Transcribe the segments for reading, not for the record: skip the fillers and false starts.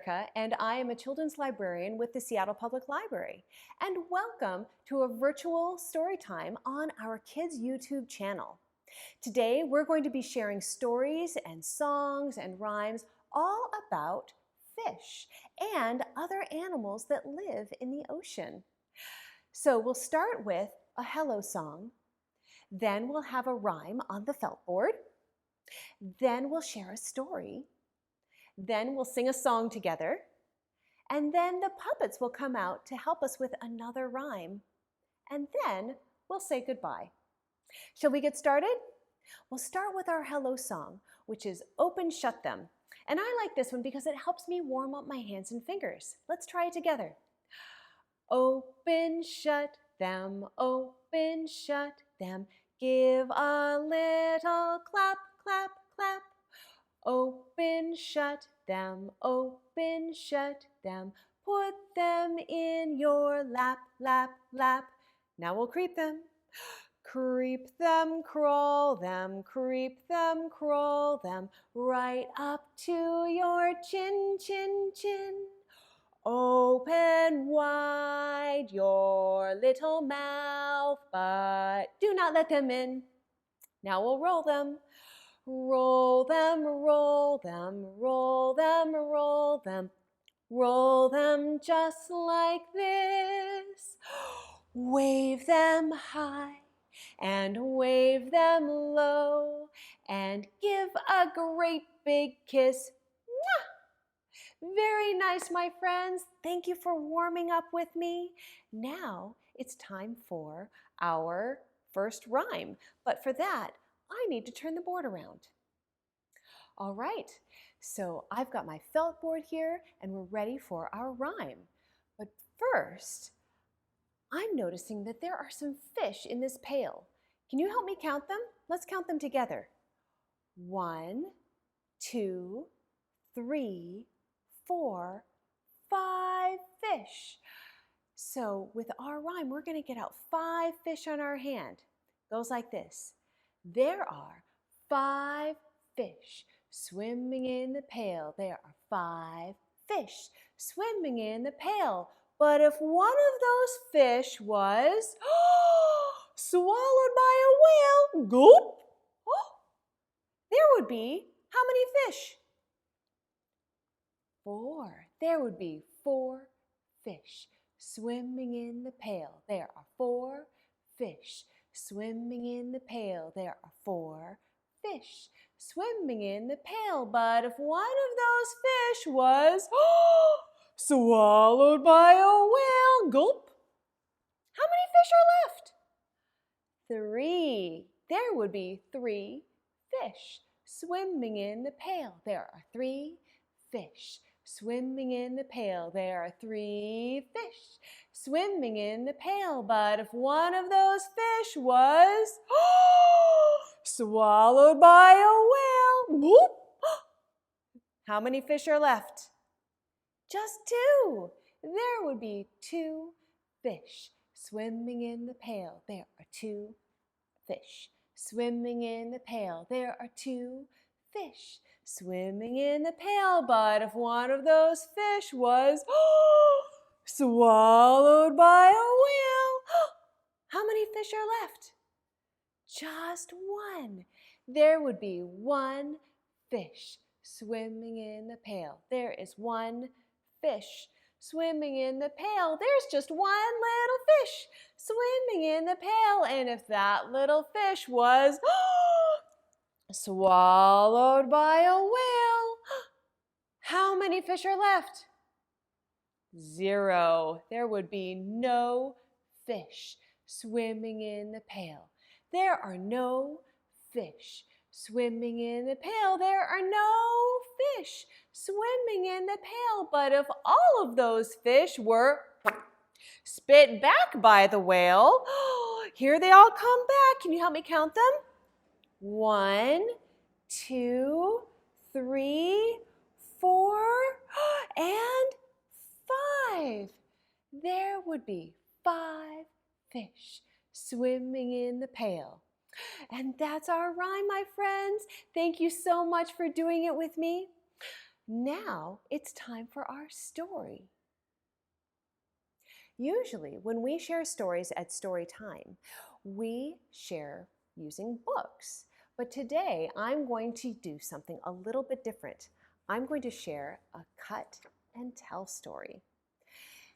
Erica, and I am a children's librarian with the Seattle Public Library. And welcome to a virtual story time on our kids' YouTube channel. Today, we're going to be sharing stories and songs and rhymes all about fish and other animals that live in the ocean. So we'll start with a hello song, then we'll have a rhyme on the felt board, then we'll share a story, then we'll sing a song together, and then the puppets will come out to help us with another rhyme, and then we'll say goodbye. Shall we get started? We'll start with our hello song, which is Open, Shut Them. And I like this one because it helps me warm up my hands and fingers. Let's try it together. Open, shut them, open, shut them. Give a little clap, clap, clap. Open, shut them, open, shut them. Put them in your lap, lap, lap. Now we'll creep them. Creep them, crawl them, creep them, crawl them, right up to your chin, chin, chin. Open wide your little mouth, but do not let them in. Now we'll roll them. Roll them, roll them, roll them, roll them. Roll them just like this. Wave them high and wave them low and give a great big kiss. Mwah! Very nice, my friends. Thank you for warming up with me. Now it's time for our first rhyme. But for that, I need to turn the board around. All right, so I've got my felt board here and we're ready for our rhyme. But first, I'm noticing that there are some fish in this pail. Can you help me count them? Let's count them together. 1, 2, 3, 4, 5 fish. So with our rhyme, we're going to get out 5 fish on our hand. Goes like this. There are 5 fish swimming in the pail. There are 5 fish swimming in the pail. But if one of those fish was swallowed by a whale, gulp, there would be how many fish? 4. There would be 4 fish swimming in the pail. There are 4 fish swimming in the pail. There are 4 fish swimming in the pail. But if one of those fish was swallowed by a whale, gulp, how many fish are left? 3. There would be 3 fish swimming in the pail. There are 3 fish swimming in the pail. There are 3 fish swimming in the pail. But if one of those fish was swallowed by a whale, whoop, how many fish are left? Just 2. There would be 2 fish swimming in the pail. There are 2 fish swimming in the pail. There are 2 fish swimming in the pail. But if one of those fish was swallowed by a whale, how many fish are left? Just 1. There would be 1 fish swimming in the pail. There is 1 fish swimming in the pail. There's just 1 little fish swimming in the pail. And if that little fish was swallowed by a whale, how many fish are left? 0. There would be no fish swimming in the pail. There are no fish swimming in the pail. There are no fish swimming in the pail. But if all of those fish were spit back by the whale, here they all come back. Can you help me count them? 1, 2, 3, 4, and 5. There would be 5 fish swimming in the pail. And that's our rhyme, my friends. Thank you so much for doing it with me. Now it's time for our story. Usually, when we share stories at story time, we share using books. But today, I'm going to do something a little bit different. I'm going to share a cut and tell story.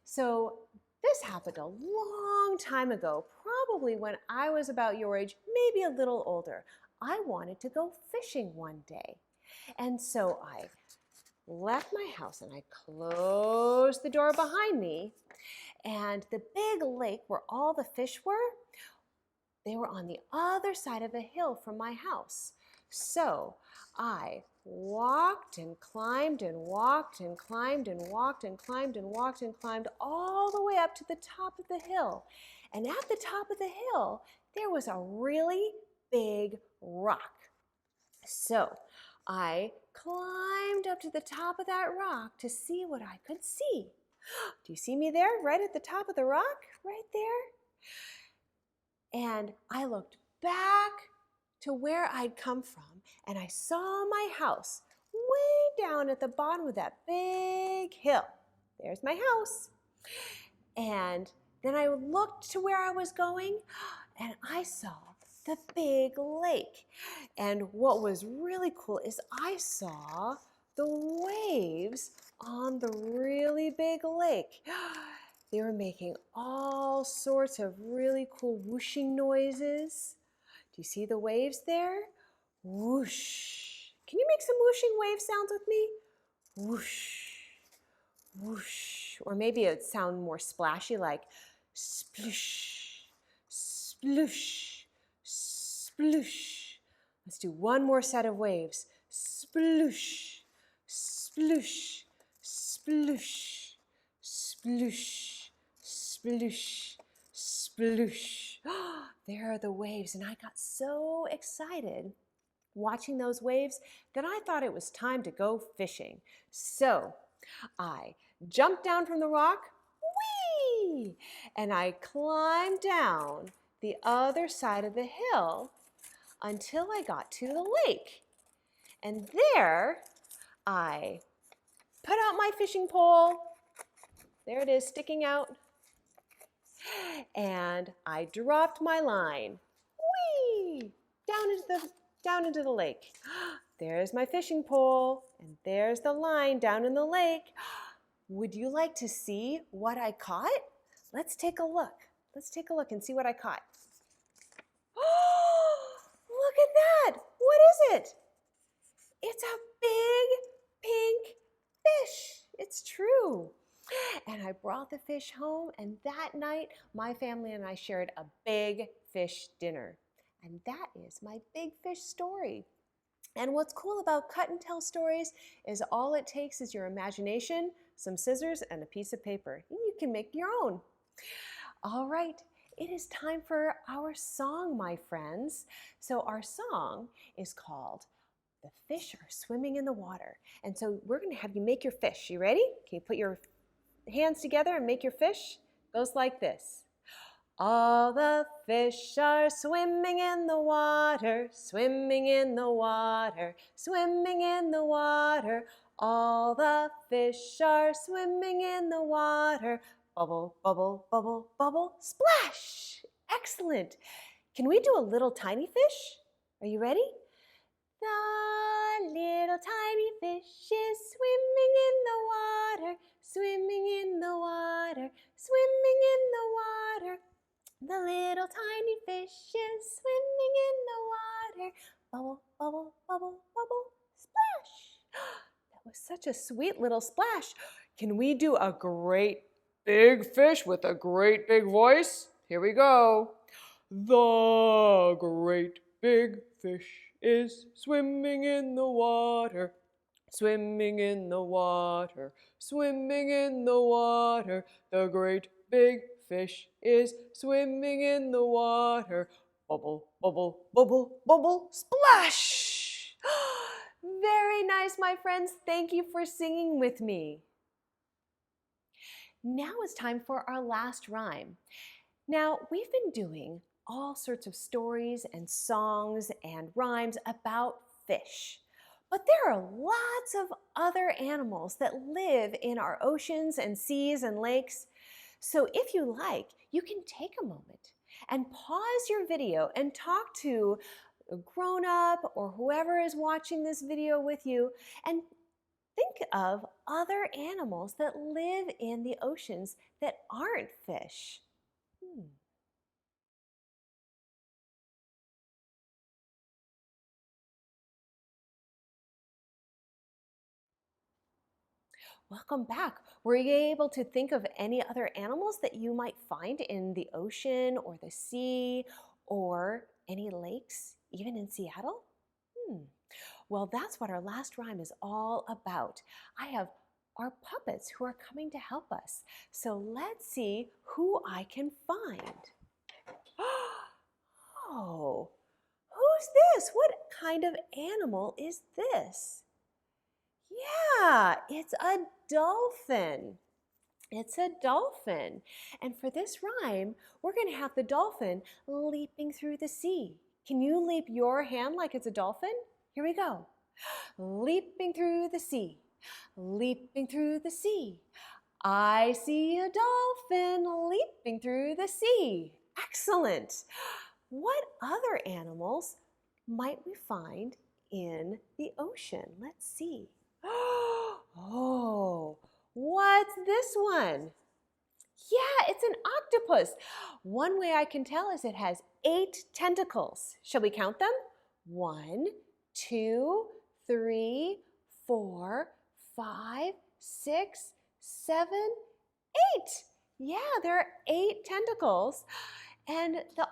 So, this happened a long time ago, probably when I was about your age, maybe a little older. I wanted to go fishing one day. And so I left my house and I closed the door behind me. And the big lake where all the fish were, they were on the other side of a hill from my house. So I walked and climbed and walked and climbed and walked and climbed and walked and climbed all the way up to the top of the hill. And at the top of the hill, there was a really big rock. So I climbed up to the top of that rock to see what I could see. Do you see me there, right at the top of the rock, right there? And I looked back to where I'd come from, and I saw my house way down at the bottom of that big hill. There's my house. And then I looked to where I was going, and I saw the big lake. And what was really cool is I saw the waves on the really big lake. They were making all sorts of really cool whooshing noises. Do you see the waves there? Whoosh. Can you make some whooshing wave sounds with me? Whoosh, whoosh. Or maybe it would sound more splashy like sploosh, sploosh, sploosh. Let's do one more set of waves. Sploosh, sploosh, sploosh, sploosh, sploosh, sploosh. There are the waves, and I got so excited watching those waves that I thought it was time to go fishing. So I jumped down from the rock, whee! And I climbed down the other side of the hill until I got to the lake. And there I put out my fishing pole. There it is sticking out. And I dropped my line, whee! Down into the lake. There's my fishing pole, and there's the line down in the lake. Would you like to see what I caught? Let's take a look. Let's take a look and see what I caught. Oh, look at that. What is it? It's a big pink fish. It's true. And I brought the fish home, and that night, my family and I shared a big fish dinner. And that is my big fish story. And what's cool about cut and tell stories is all it takes is your imagination, some scissors, and a piece of paper. And you can make your own. All right, it is time for our song, my friends. So our song is called The Fish Are Swimming in the Water. And so we're going to have you make your fish. You ready? Can you put your hands together and make your fish? It goes like this. All the fish are swimming in the water, swimming in the water, swimming in the water. All the fish are swimming in the water. Bubble, bubble, bubble, bubble, splash! Excellent. Can we do a little tiny fish? Are you ready? The little tiny fish is swimming in the water, swimming in the water, swimming in the water. The little tiny fish is swimming in the water. Bubble, bubble, bubble, bubble, splash. That was such a sweet little splash. Can we do a great big fish with a great big voice? Here we go. The great big fish is swimming in the water, swimming in the water, swimming in the water. The great big fish is swimming in the water. Bubble, bubble, bubble, bubble, splash! Very nice, my friends. Thank you for singing with me. Now it's time for our last rhyme. Now, we've been doing all sorts of stories and songs and rhymes about fish. But there are lots of other animals that live in our oceans and seas and lakes. So if you like, you can take a moment and pause your video and talk to a grown-up or whoever is watching this video with you and think of other animals that live in the oceans that aren't fish. Welcome back. Were you able to think of any other animals that you might find in the ocean or the sea or any lakes, even in Seattle? Well, that's what our last rhyme is all about. I have our puppets who are coming to help us. So let's see who I can find. Oh, who's this? What kind of animal is this? Yeah, it's a dolphin. It's a dolphin. And for this rhyme, we're going to have the dolphin leaping through the sea. Can you leap your hand like it's a dolphin? Here we go. Leaping through the sea, leaping through the sea. I see a dolphin leaping through the sea. Excellent. What other animals might we find in the ocean? Let's see. Oh, what's this one? Yeah, it's an octopus. One way I can tell is it has 8 tentacles. Shall we count them? 1, 2, 3, 4, 5, 6, 7, 8. Yeah, there are 8 tentacles. And the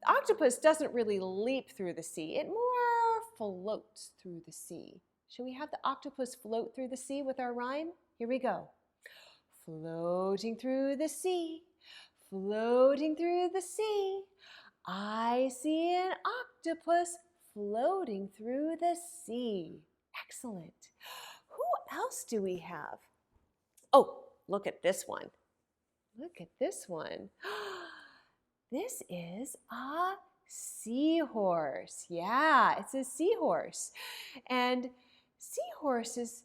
octopus doesn't really leap through the sea. It more floats through the sea. Should we have the octopus float through the sea with our rhyme? Here we go. Floating through the sea, floating through the sea. I see an octopus floating through the sea. Excellent. Who else do we have? Oh, look at this one. Look at this one. This is a seahorse. Yeah, it's a seahorse. And seahorses,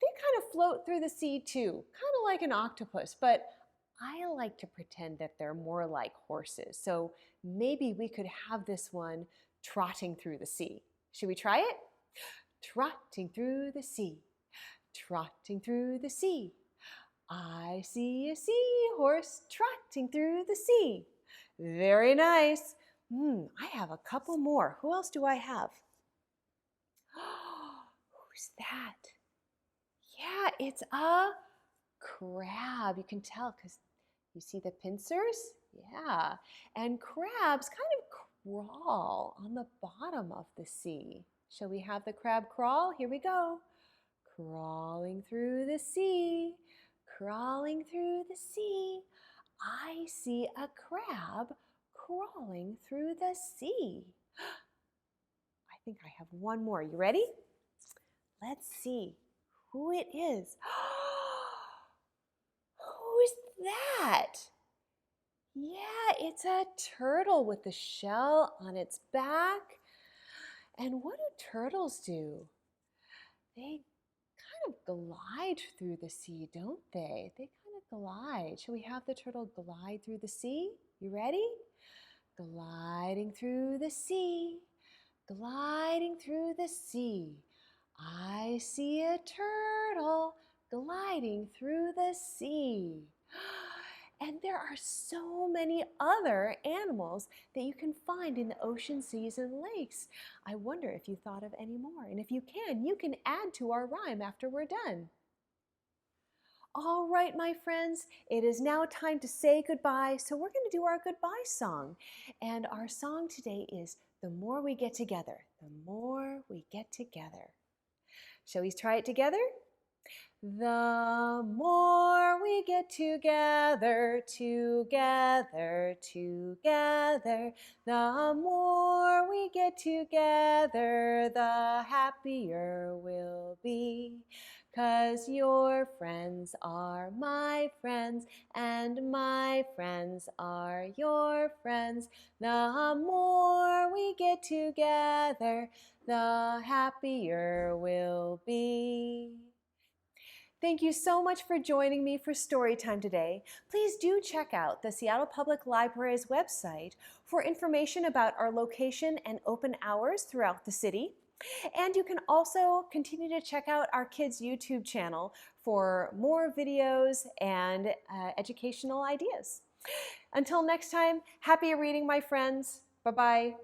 they kind of float through the sea too, kind of like an octopus, but I like to pretend that they're more like horses. So maybe we could have this one trotting through the sea. Should we try it? Trotting through the sea, trotting through the sea. I see a seahorse trotting through the sea. Very nice. I have a couple more. Who else do I have? Who's that? Yeah, it's a crab. You can tell because you see the pincers? Yeah. And crabs kind of crawl on the bottom of the sea. Shall we have the crab crawl? Here we go. Crawling through the sea, crawling through the sea. I see a crab crawling through the sea. I think I have one more. You ready? Let's see who it is. Who's that? Yeah, it's a turtle with the shell on its back. And what do turtles do? They kind of glide through the sea, don't they? They kind of glide. Shall we have the turtle glide through the sea? You ready? Gliding through the sea, gliding through the sea. I see a turtle gliding through the sea. And there are so many other animals that you can find in the ocean, seas, and lakes. I wonder if you thought of any more. And if you can add to our rhyme after we're done. All right, my friends, it is now time to say goodbye. So we're going to do our goodbye song. And our song today is The More We Get Together. The more we get together. Shall we try it together? The more we get together, together, together, the more we get together, the happier we'll be. 'cause your friends are my friends, and my friends are your friends. The more we get together, the happier we'll be. Thank you so much for joining me for story time today. Please do check out the Seattle Public Library's website for information about our location and open hours throughout the city. And you can also continue to check out our kids' YouTube channel for more videos and educational ideas. Until next time, happy reading, my friends. Bye-bye.